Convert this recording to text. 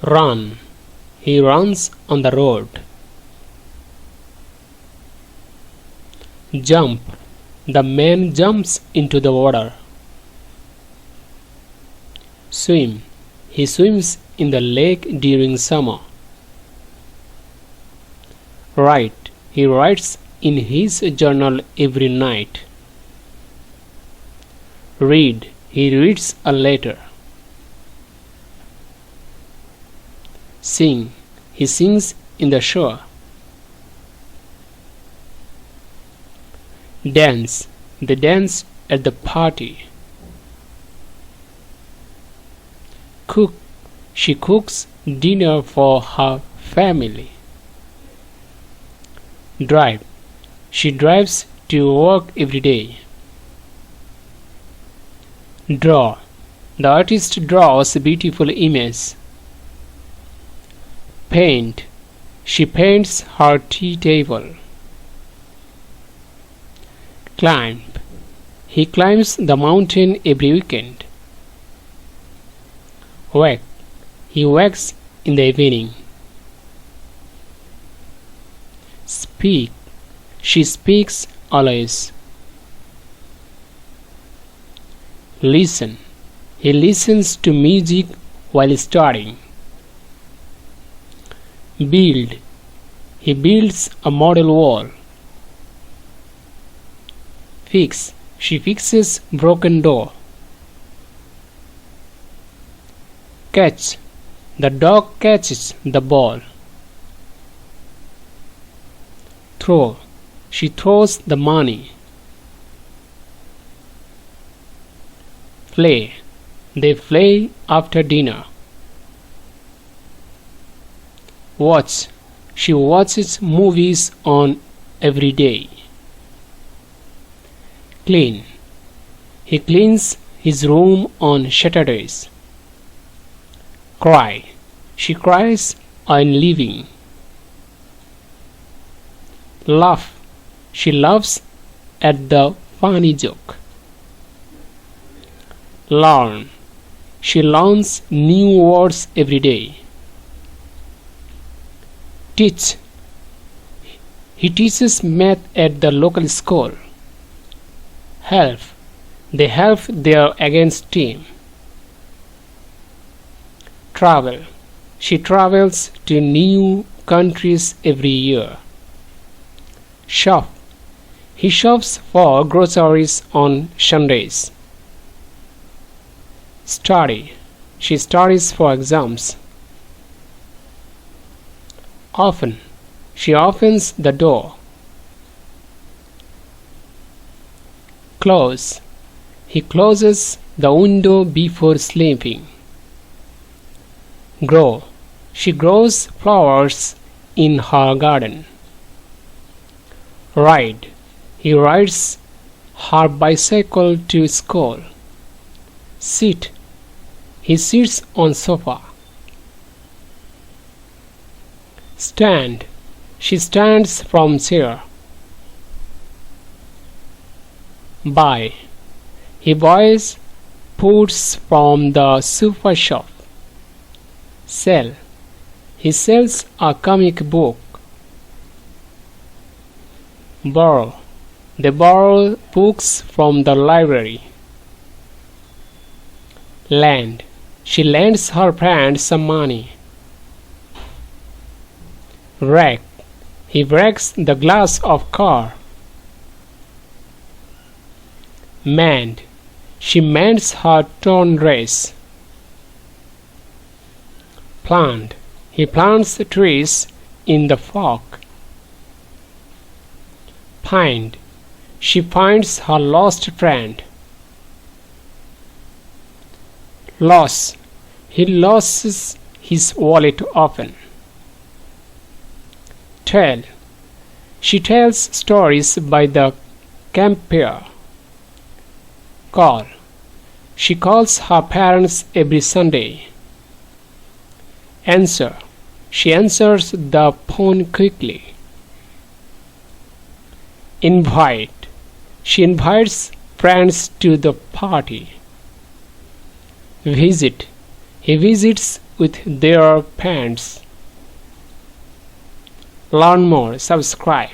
Run. He runs on the road. Jump. The man jumps into the water. Swim. He swims in the lake during summer. Write. He writes in his journal every night. Read. He reads a letter. Sing. He sings in the shower. Dance. They dance at the party. Cook. She cooks dinner for her family. Drive. She drives to work every day. Draw. The artist draws a beautiful image. Paint. She paints her tea table. Climb. He climbs the mountain every weekend. Wake. He wakes in the evening. Speak. She speaks always. Listen. He listens to music while studying. Build. He builds a model wall. Fix. She fixes broken door. Catch. The dog catches the ball. Throw. She throws the money. Play. They play after dinner. Watch. She watches movies on every day. Clean. He cleans his room on Saturdays. Cry. She cries on leaving. Laugh. She laughs at the funny joke. Learn. She learns new words every day. Teach. He teaches math at the local school. Help. They help their against team. Travel. She travels to new countries every year. Shop. He shops for groceries on Sundays. Study. She studies for exams. Open. She opens the door. Close. He closes the window before sleeping. Grow. She grows flowers in her garden. Ride. He rides her bicycle to school. Sit. He sits on sofa. Stand. She stands from chair. Buy. He buys foods from the super shop. Sell. He sells a comic book. Borrow. They borrow books from the library. Lend. She lends her friend some money. Wreck. He wrecks the glass of car. Mend. She mends her torn dress. Plant. He plants trees in the park. Find. She finds her lost friend. Loss. He loses his wallet often. Tell. She tells stories by the campfire. Call. She calls her parents every Sunday. Answer. She answers the phone quickly. Invite. She invites friends to the party. Visit. He visits with their pants. Learn more, subscribe.